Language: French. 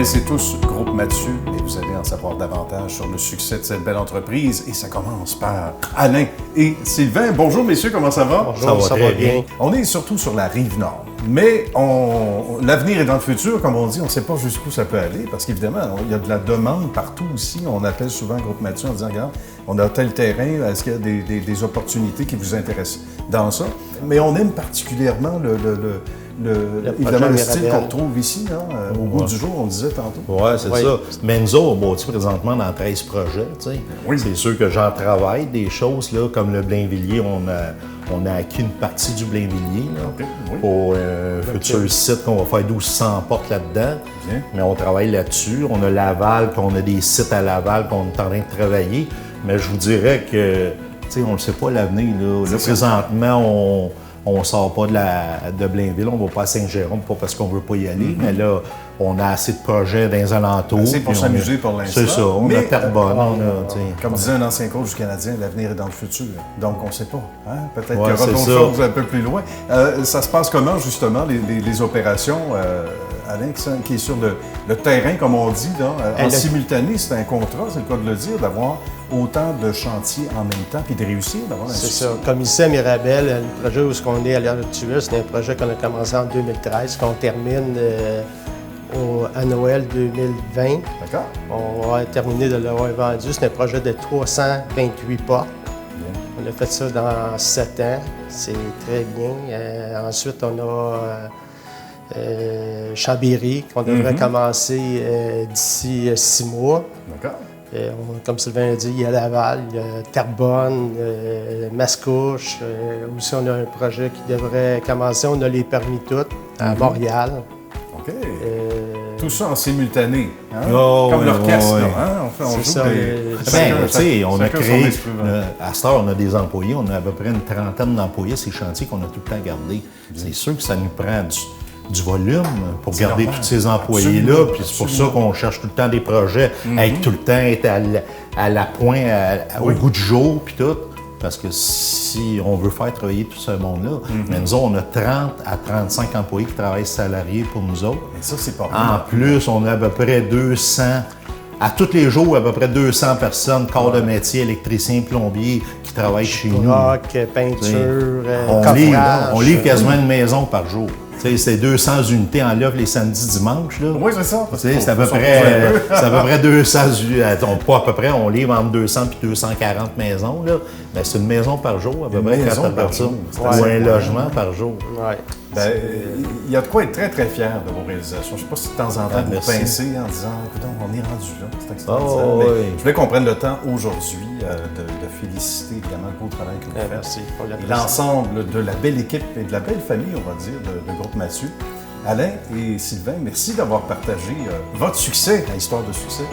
connaissez tous Groupe Mathieu et vous allez en savoir davantage sur le succès de cette belle entreprise. Et ça commence par Alain et Sylvain. Bonjour messieurs, comment ça va? Bonjour, ça va bien. On est surtout sur la Rive-Nord. Mais l'avenir est dans le futur, comme on dit, on ne sait pas jusqu'où ça peut aller, parce qu'évidemment, il y a de la demande partout aussi. On appelle souvent Groupe Mathieu en disant, regarde, on a tel terrain, est-ce qu'il y a des opportunités qui vous intéressent dans ça? Mais on aime particulièrement évidemment, le style qu'on retrouve ici, hein, au goût du jour, on disait tantôt. Oui, c'est ça. Mais nous autres, on bâtit présentement dans 13 projets. Oui. C'est sûr que j'en travaille des choses, là, comme le Blainvilliers, on a acquis une partie du Blainvilliers pour un futur site qu'on va faire 1200 portes là-dedans. Bien. Mais on travaille là-dessus. On a Laval, puis on a des sites à Laval qu'on est en train de travailler. Mais je vous dirais que, on ne sait pas l'avenir. Là, présentement, on ne sort pas de Blainville, on ne va pas à Saint-Jérôme, pas parce qu'on ne veut pas y aller, mais là, on a assez de projets dans les alentours. C'est pour s'amuser pour l'instant. C'est ça, on a Terrebonne. Comme disait un ancien coach du Canadien, l'avenir est dans le futur. Donc, on ne sait pas. Hein? Peut-être qu'il y aura d'autres choses un peu plus loin. Ça se passe comment, justement, les opérations, Alain, qui est sur le terrain, comme on dit, là, en simultané, c'est un contrat, c'est le cas de le dire, d'avoir autant de chantiers en même temps, puis de réussir, d'avoir un succès. C'est ça. Comme ici à Mirabel, le projet où on est à l'heure actuelle, c'est un projet qu'on a commencé en 2013, qu'on termine à Noël 2020. D'accord. On va terminer de l'avoir vendu. C'est un projet de 328 portes. Bien. On a fait ça dans 7 ans. C'est très bien. Ensuite, on a Chambéry, qu'on devrait commencer d'ici 6 mois. D'accord. Comme Sylvain a dit, il y a Laval, il y a Terrebonne, Mascouche. Aussi, on a un projet qui devrait commencer. On a les permis tous à Montréal. OK. Tout ça en simultané. Hein? Comme l'orchestre. Hein? On joue ça. On a créé, à cette heure, on a des employés. On a à peu près une trentaine d'employés. Ces chantiers qu'on a tout le temps gardés. C'est sûr que ça nous prend du volume pour garder tous ces employés-là. Puis c'est pour ça qu'on cherche tout le temps des projets, être tout le temps être à la pointe, au goût du jour, puis tout. Parce que si on veut faire travailler tout ce monde-là, mais nous autres, on a 30 à 35 employés qui travaillent salariés pour nous autres. Mais ça, c'est pas vrai. En plus, on a à peu près 200, à tous les jours, à peu près 200 personnes, corps de métier, électriciens, plombiers, qui travaillent chez nous. Rock, peinture, coffrage. On livre quasiment une maison par jour. C'est 200 unités en l'œuvre les samedis, dimanches. Là. Oui, c'est ça. C'est à peu près 200 pas à peu près, on livre entre 200 et 240 maisons. Là. Ben, c'est une maison par jour, à peu près, quand on par jour. Ou un logement par jour. Ouais. Ben, il y a de quoi être très, très fier de vos réalisations. Je ne sais pas si de temps en temps vous pincez en disant « Écoute, on est rendu là, c'est extraordinaire. Je voulais qu'on prenne le temps aujourd'hui de féliciter évidemment le beau travail que vous faites. Merci pour et l'ensemble de la belle équipe et de la belle famille, on va dire, de Groupe Mathieu. Alain et Sylvain, merci d'avoir partagé votre succès à Histoire de succès.